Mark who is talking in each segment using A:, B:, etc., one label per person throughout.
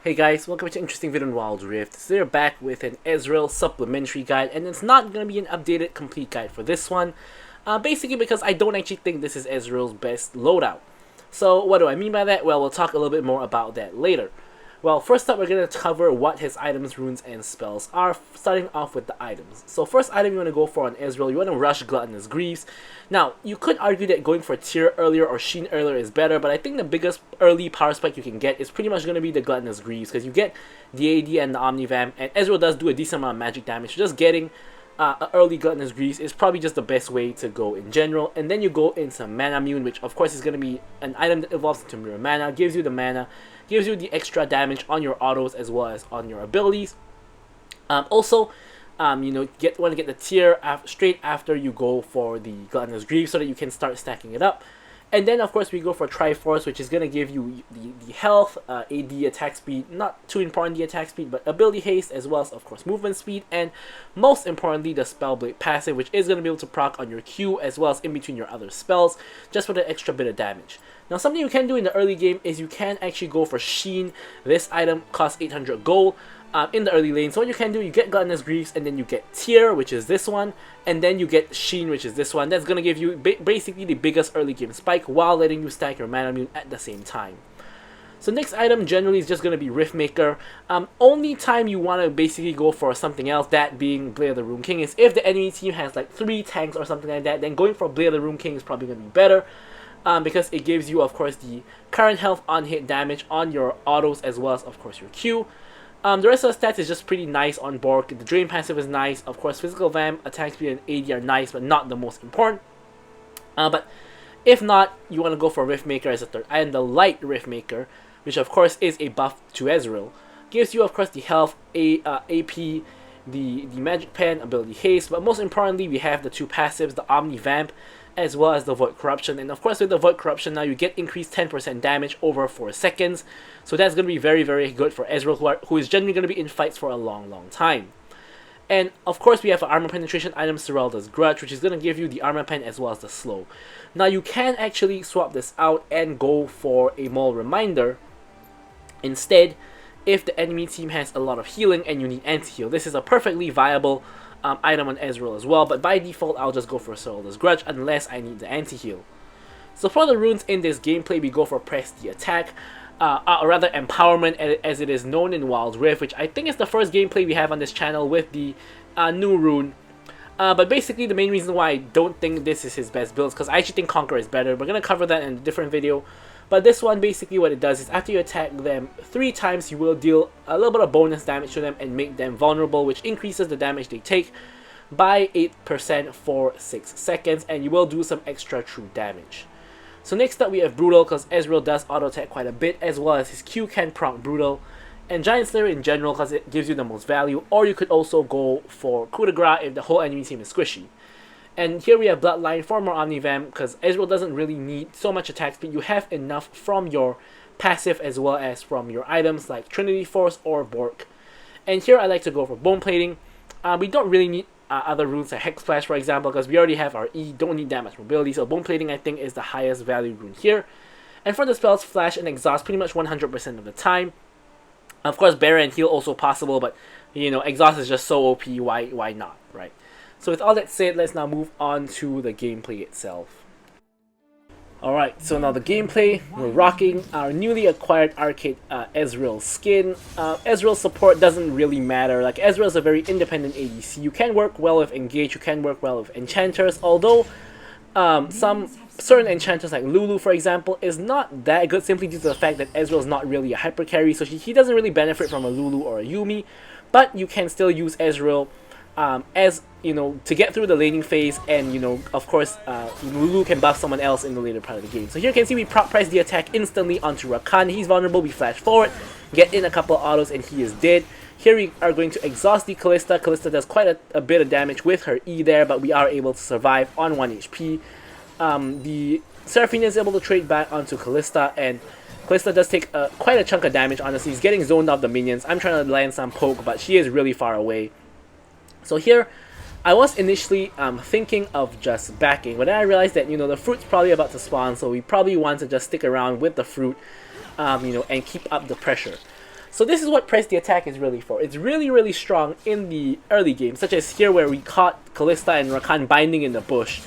A: Hey guys, welcome to an interesting video on Wild Rift. So we're back with an Ezreal supplementary guide, and it's not going to be an updated complete guide for this one. Basically because I don't actually think this is Ezreal's best loadout. So what do I mean by that? Well, we'll talk a little bit more about that later. Well, first up, we're going to cover what his items, runes, and spells are, starting off with the items. So first item you want to go for on Ezreal, you want to rush Gluttonous Greaves. Now, you could argue that going for Tear earlier or Sheen earlier is better, but I think the biggest early power spike you can get is pretty much going to be the Gluttonous Greaves, because you get the AD and the Omnivamp, and Ezreal does do a decent amount of magic damage, so just getting an early Gluttonous Greaves is probably just the best way to go in general. And then you go into Mana Mune, which of course is going to be an item that evolves into Mirror Mana, gives you the mana, gives you the extra damage on your autos as well as on your abilities. Also, you know, want to get the tier straight after you go for the Gluttonous Greaves so that you can start stacking it up. And then of course we go for Triforce, which is going to give you the health, AD attack speed, not too important the attack speed, but ability haste as well as of course movement speed, and most importantly the Spellblade passive, which is going to be able to proc on your Q as well as in between your other spells, just for the extra bit of damage. Now something you can do in the early game is you can actually go for Sheen. This item costs 800 gold. In the early lane, so what you can do, you get Gluttonous Greaves, and then you get Tear, which is this one, and then you get Sheen, which is this one. That's going to give you basically the biggest early game spike while letting you stack your Mana Mune at the same time. So next item generally is just going to be Riftmaker. Only time you want to basically go for something else, that being Blade of the Rune King, is if the enemy team has like 3 tanks or something like that, then going for Blade of the Rune King is probably going to be better. Because it gives you of course the current health on hit damage on your autos as well as of course your Q. The rest of the stats is just pretty nice on board. The Drain passive is nice. Of course, Physical Vamp, Attack Speed, and AD are nice, but not the most important. But if not, you want to go for Riftmaker as a third. And the Light Riftmaker, which of course is a buff to Ezreal, gives you of course the health, AP, the Magic Pen, Ability Haste, but most importantly we have the 2 passives, the Omni Vamp, as well as the Void Corruption. And of course with the Void Corruption now you get increased 10% damage over 4 seconds, so that's going to be very good for Ezreal, who is generally going to be in fights for a long time. And of course we have an armor penetration item, Seralda's Grudge, which is going to give you the armor pen as well as the slow. Now you can actually swap this out and go for a Maul Reminder instead if the enemy team has a lot of healing and you need anti-heal. This is a perfectly viable item on Ezreal as well, but by default I'll just go for Seralda's Grudge unless I need the anti-heal. So for the runes in this gameplay, we go for Press the Attack, or rather Empowerment as it is known in Wild Rift, which I think is the first gameplay we have on this channel with the new rune. But basically the main reason why I don't think this is his best build is because I actually think Conqueror is better. We're going to cover that in a different video. But this one, basically what it does is after you attack them 3 times, you will deal a little bit of bonus damage to them and make them vulnerable, which increases the damage they take by 8% for 6 seconds, and you will do some extra true damage. So next up we have Brutal, because Ezreal does auto attack quite a bit, as well as his Q can proc Brutal, and Giant Slayer in general because it gives you the most value, or you could also go for Coup de Grace if the whole enemy team is squishy. And here we have Bloodline for more Omnivamp, because Ezreal doesn't really need so much attack speed. You have enough from your passive as well as from your items like Trinity Force or Bork. And here I like to go for Bone Plating. We don't really need other runes like Hex Splash, for example, because we already have our E, don't need that much mobility. So Bone Plating I think is the highest value rune here. And for the spells, Flash and Exhaust pretty much 100% of the time. Of course, Barrier and Heal also possible, but you know, Exhaust is just so OP, why not, right? So with all that said, let's now move on to the gameplay itself. Alright, so now the gameplay, we're rocking our newly acquired Arcade Ezreal skin. Ezreal support doesn't really matter. Like, Ezreal is a very independent ADC. You can work well with Engage, you can work well with Enchanters, although some certain enchanters like Lulu, for example, is not that good simply due to the fact that Ezreal is not really a hyper carry, so he doesn't really benefit from a Lulu or a Yuumi, but you can still use Ezreal as, you know, to get through the laning phase, and, you know, of course, Lulu can buff someone else in the later part of the game. So here you can see we press the attack instantly onto Rakan. He's vulnerable, we flash forward, get in a couple of autos, and he is dead. Here we are going to exhaust the Kalista. Kalista does quite a bit of damage with her E there, but we are able to survive on 1 HP. The Seraphina is able to trade back onto Kalista, and Kalista does take quite a chunk of damage, honestly. He's getting zoned off the minions. I'm trying to land some poke, but she is really far away. So here, I was initially thinking of just backing, but then I realized that, you know, the fruit's probably about to spawn, so we probably want to just stick around with the fruit, you know, and keep up the pressure. So this is what press the attack is really for. It's really, really strong in the early game, such as here where we caught Kalista and Rakan binding in the bush.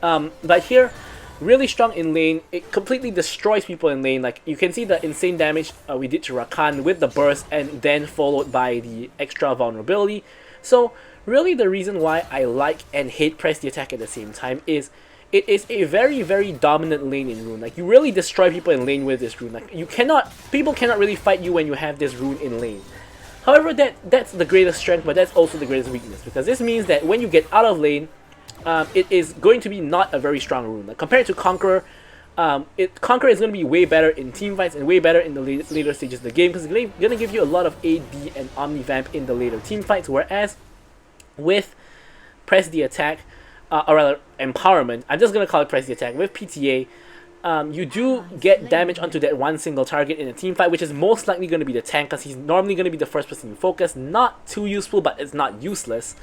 A: But here, really strong in lane. It completely destroys people in lane. Like, you can see the insane damage we did to Rakan with the burst and then followed by the extra vulnerability. So really the reason why I like and hate press the attack at the same time is it is a very, very dominant lane in rune. Like, you really destroy people in lane with this rune. Like, people cannot really fight you when you have this rune in lane. However, that's the greatest strength, but that's also the greatest weakness, because this means that when you get out of lane, it is going to be not a very strong rune. Like, compared to Conqueror, Conqueror is going to be way better in team fights and way better in the later stages of the game, because it's going to give you a lot of AD and Omnivamp in the later team fights, whereas with press the attack, or rather empowerment, I'm just going to call it press the attack, with PTA, you do get damage onto that one single target in a team fight, which is most likely going to be the tank, because he's normally going to be the first person you focus. Not too useful, but it's not useless.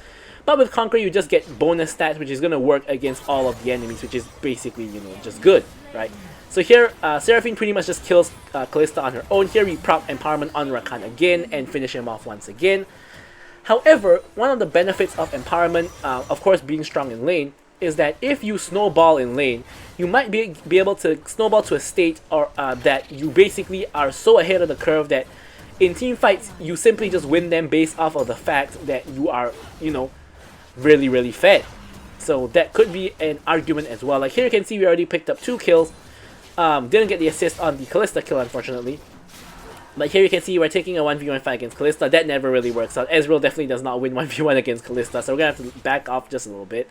A: But with Conqueror, you just get bonus stats, which is going to work against all of the enemies, which is basically, you know, just good, right? So here, Seraphine pretty much just kills Kalista on her own. Here we proc empowerment on Rakan again and finish him off once again. However, one of the benefits of empowerment, of course being strong in lane, is that if you snowball in lane, you might be able to snowball to a state or that you basically are so ahead of the curve that in team fights, you simply just win them based off of the fact that you are, you know, really, really fed. So that could be an argument as well. Like here you can see we already picked up 2 kills. Didn't get the assist on the Kalista kill, unfortunately. But here you can see we're taking a 1v1 fight against Kalista. That never really works out. Ezreal definitely does not win 1v1 against Kalista, so we're going to have to back off just a little bit.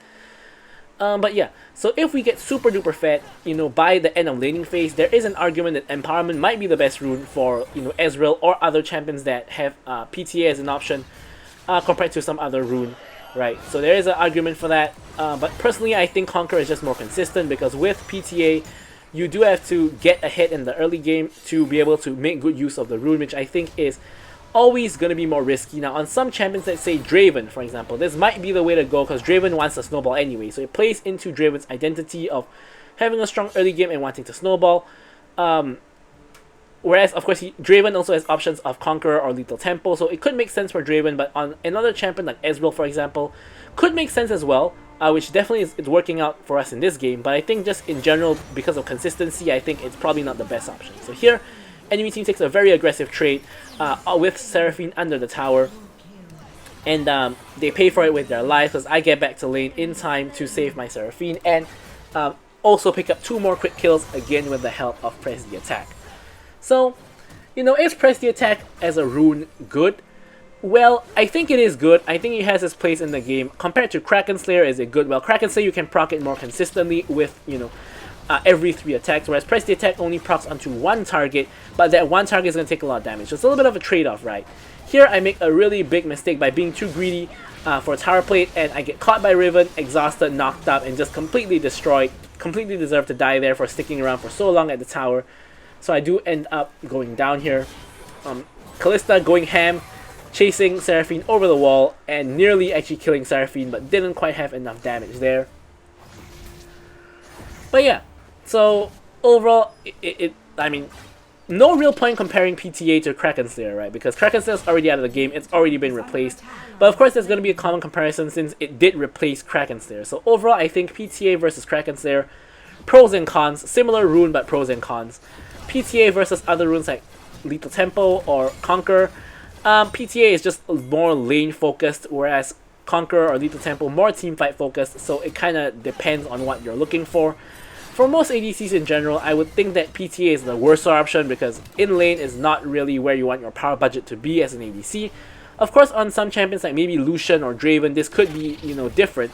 A: But yeah, so if we get super duper fed, you know, by the end of laning phase, there is an argument that empowerment might be the best rune for, you know, Ezreal or other champions that have PTA as an option compared to some other rune, right? So there is an argument for that. But personally, I think Conqueror is just more consistent, because with PTA, you do have to get ahead in the early game to be able to make good use of the rune, which I think is always going to be more risky. Now, on some champions, let's say Draven, for example, this might be the way to go, because Draven wants to snowball anyway. So it plays into Draven's identity of having a strong early game and wanting to snowball. Whereas, of course, Draven also has options of Conqueror or Lethal Tempo, so it could make sense for Draven, but on another champion like Ezreal, for example, could make sense as well. Which definitely is working out for us in this game, but I think just in general, because of consistency, I think it's probably not the best option. So here, enemy team takes a very aggressive trade with Seraphine under the tower, and they pay for it with their lives, because I get back to lane in time to save my Seraphine, and also pick up 2 more quick kills, again with the help of Press the Attack. So, you know, is Press the Attack as a rune good? Well, I think it is good. I think it has its place in the game. Compared to Kraken Slayer, is it good? Well, Kraken Slayer, you can proc it more consistently with, you know, every 3 attacks, whereas Press the Attack only procs onto 1 target, but that 1 target is going to take a lot of damage. So it's a little bit of a trade-off, right? Here, I make a really big mistake by being too greedy for a tower plate, and I get caught by Riven, exhausted, knocked up, and just completely destroyed. Completely deserve to die there for sticking around for so long at the tower. So I do end up going down here. Kalista going ham, chasing Seraphine over the wall and nearly actually killing Seraphine, but didn't quite have enough damage there. But yeah, so overall, I mean, no real point comparing PTA to Kraken Slayer, right? Because Kraken Slayer is already out of the game, it's already been replaced. But of course, there's going to be a common comparison since it did replace Kraken Slayer. So overall, I think PTA versus Kraken Slayer, pros and cons, similar rune but pros and cons. PTA versus other runes like Lethal Tempo or Conquer. PTA is just more lane focused, whereas Conqueror or Lethal Tempo more team fight focused, so it kind of depends on what you're looking for. For most ADCs in general, I would think that PTA is the worst option, because in lane is not really where you want your power budget to be as an ADC. Of course, on some champions like maybe Lucian or Draven, this could be, you know, different.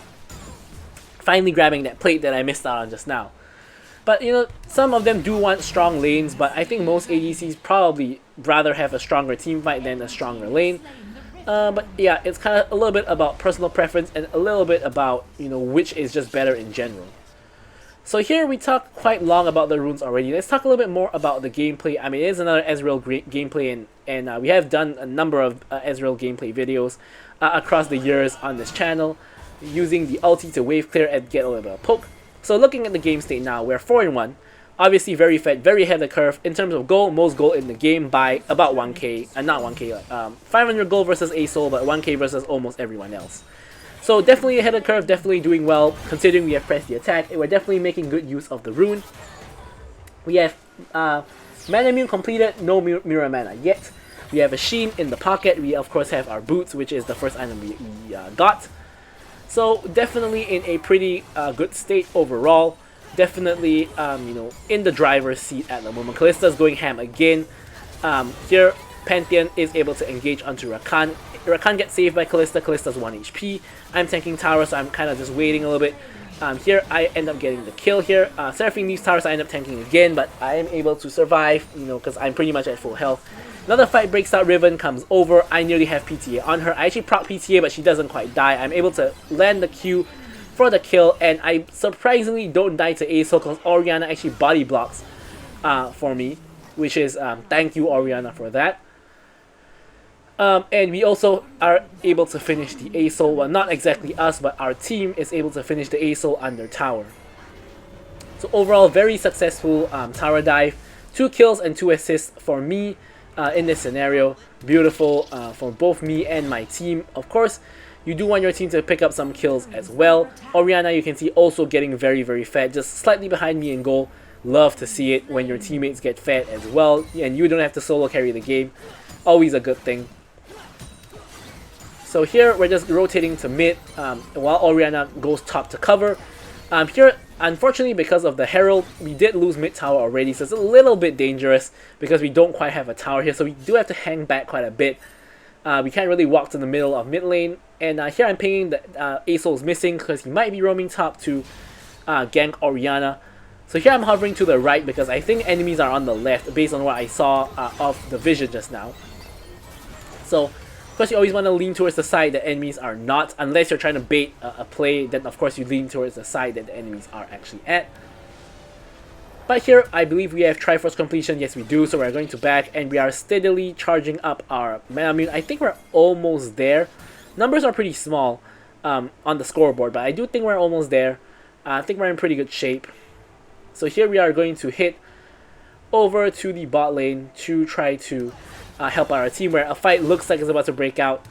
A: Finally grabbing that plate that I missed out on just now. But, you know, some of them do want strong lanes, but I think most ADCs probably rather have a stronger team fight than a stronger lane. But yeah, it's kind of a little bit about personal preference and a little bit about, you know, which is just better in general. So here we talked quite long about the runes already. Let's talk a little bit more about the gameplay. I mean, it is another Ezreal gameplay, and we have done a number of Ezreal gameplay videos across the years on this channel, using the ulti to wave clear and get a little bit of poke. So looking at the game state now, we're 4-1. Obviously very fed, very ahead of the curve in terms of gold, most gold in the game by about 1k, not 1k, 500 gold versus ASOL, but 1k versus almost everyone else. So definitely ahead of the curve, definitely doing well considering we have pressed the attack, and we're definitely making good use of the rune. We have mana immune completed, no mirror mana yet. We have a sheen in the pocket. We of course have our boots, which is the first item we got. So definitely in a pretty good state overall. Definitely, in the driver's seat at the moment. Kalista's going ham again. Here, Pantheon is able to engage onto Rakan. Rakan gets saved by Kalista. Kalista's 1 HP. I'm tanking tower, so I'm kind of just waiting a little bit. Here, I end up getting the kill here. Seraphine leaves tower, so I end up tanking again, but I am able to survive, because I'm pretty much at full health. Another fight breaks out, Riven comes over. I nearly have PTA on her. I actually proc PTA, but she doesn't quite die. I'm able to land the Q for the kill, and I surprisingly don't die to ASOL because Orianna actually body blocks for me, which is thank you Orianna for that. And we also are able to finish the ASOL, well not exactly us, but our team is able to finish the ASOL under tower. So overall very successful tower dive, 2 kills and 2 assists for me in this scenario. Beautiful for both me and my team. Of course, you do want your team to pick up some kills as well. Orianna, you can see, also getting very, very fed, just slightly behind me in goal. Love to see it when your teammates get fed as well, and you don't have to solo carry the game. Always a good thing. So here, we're just rotating to mid, while Orianna goes top to cover. Here, unfortunately, because of the Herald, we did lose mid tower already, so it's a little bit dangerous because we don't quite have a tower here, so we do have to hang back quite a bit. We can't really walk to the middle of mid lane, and here I'm pinging that ASOL is missing because he might be roaming top to gank Orianna. So here I'm hovering to the right because I think enemies are on the left based on what I saw of the vision just now. So of course you always want to lean towards the side that enemies are not, unless you're trying to bait a play, then of course you lean towards the side that the enemies are actually at. But here, I believe we have Triforce completion. Yes, we do. So we're going to back, and we are steadily charging up our mana immune. I think we're almost there. Numbers are pretty small on the scoreboard, but I do think we're almost there. I think we're in pretty good shape. So here we are going to hit over to the bot lane to try to help our team, where a fight looks like it's about to break out.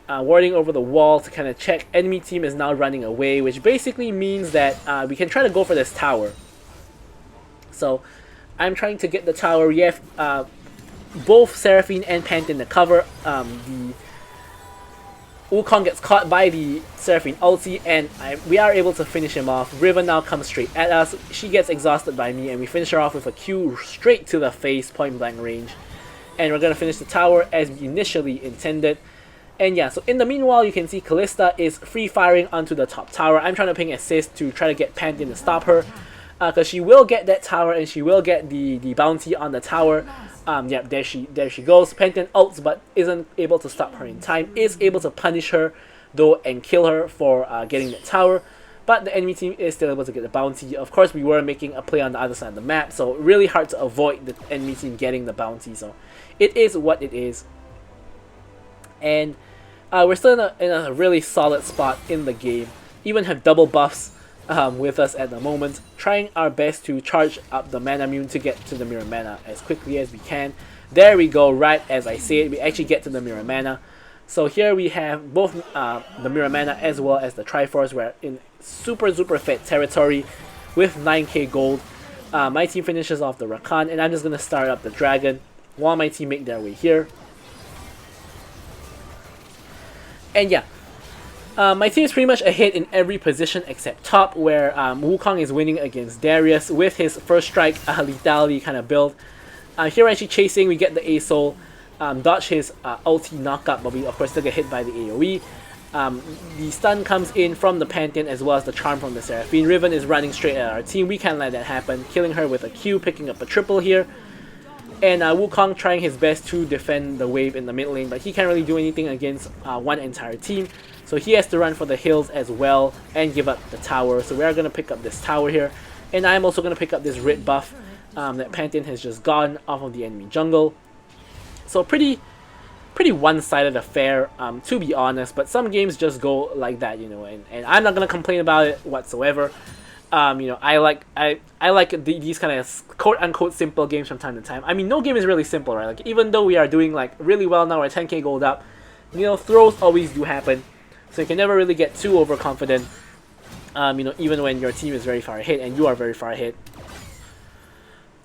A: Warding over the wall to kind of check. Enemy team is now running away, which basically means that we can try to go for this tower. So I'm trying to get the tower. We have both Seraphine and Pantheon to cover. The Wukong gets caught by the Seraphine ulti, and we are able to finish him off. Riven now comes straight at us. She gets exhausted by me, and we finish her off with a Q straight to the face, point blank range. And we're going to finish the tower as we initially intended. And yeah, so in the meanwhile, you can see Kalista is free firing onto the top tower. I'm trying to ping assist to try to get Pantheon to stop her. Because she will get that tower, and she will get the bounty on the tower. Yep, there she goes. Pantheon ults, but isn't able to stop her in time. Is able to punish her, though, and kill her for getting that tower. But the enemy team is still able to get the bounty. Of course, we were making a play on the other side of the map, so really hard to avoid the enemy team getting the bounty. So it is what it is. And we're still in a really solid spot in the game. Even have double buffs with us at the moment, trying our best to charge up the mana immune to get to the mirror mana as quickly as we can. There we go, right as I say it, we actually get to the mirror mana. So here we have both the mirror mana as well as the Triforce. We're in super fed territory with 9k gold. My team finishes off the Rakan, and I'm just going to start up the dragon while my team make their way here. And yeah, my team is pretty much ahead in every position except top, where Wukong is winning against Darius with his first strike lethality kind of build. Here we're actually chasing, we get the ASOL, dodge his ulti knockup, but we of course still get hit by the AoE. The stun comes in from the Pantheon as well as the charm from the Seraphine. Riven is running straight at our team, we can't let that happen, killing her with a Q, picking up a triple here. And Wukong trying his best to defend the wave in the mid lane, but he can't really do anything against one entire team. So he has to run for the hills as well and give up the tower. So we are going to pick up this tower here. And I'm also going to pick up this red buff that Pantheon has just gotten off of the enemy jungle. So pretty one-sided affair, to be honest. But some games just go like that, and I'm not going to complain about it whatsoever. You know, I like these kind of quote unquote simple games from time to time. I mean, no game is really simple, right? Like, even though we are doing like really well now, we're 10k gold up, you know, throws always do happen, so you can never really get too overconfident. You know, even when your team is very far ahead and you are very far ahead.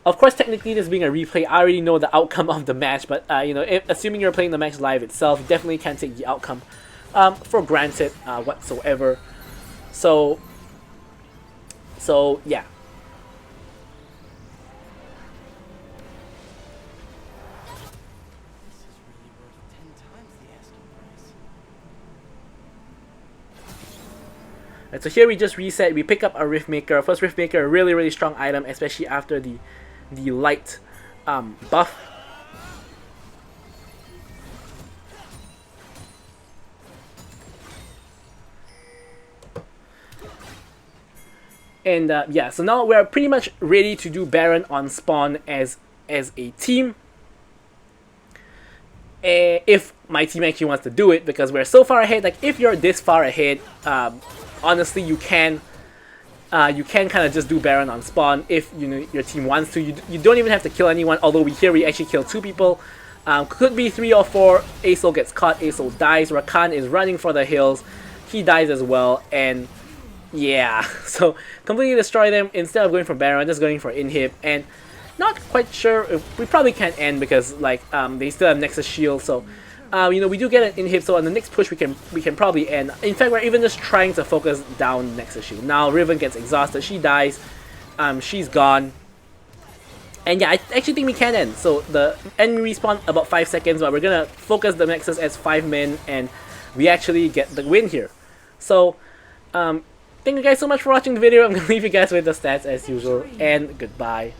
A: Of course, technically, this being a replay, I already know the outcome of the match, but you know, assuming you're playing the match live itself, you definitely can't take the outcome for granted whatsoever. So yeah. Right, so here we just reset. We pick up our Rift Maker. First Rift Maker, a really, really strong item, especially after the light buff. And yeah, so now we're pretty much ready to do Baron on spawn as a team. If my team actually wants to do it, because we're so far ahead. Like, if you're this far ahead, honestly, you can kind of just do Baron on spawn if you know your team wants to. You don't even have to kill anyone. Although we actually kill 2 people. Could be 3 or 4. Ezreal gets caught. Ezreal dies. Rakan is running for the hills. He dies as well. And yeah, so completely destroy them. Instead of going for Baron, just going for inhib. And not quite sure if we probably can't end because like they still have Nexus Shield. So you know, we do get an inhib. So on the next push, we can probably end. In fact, we're even just trying to focus down Nexus Shield. Now Riven gets exhausted. She dies. She's gone. And yeah, I actually think we can end. So the enemy respawn about 5 seconds, but we're gonna focus the Nexus as 5 men, and we actually get the win here. So thank you guys so much for watching the video. I'm gonna leave you guys with the stats as usual, and goodbye.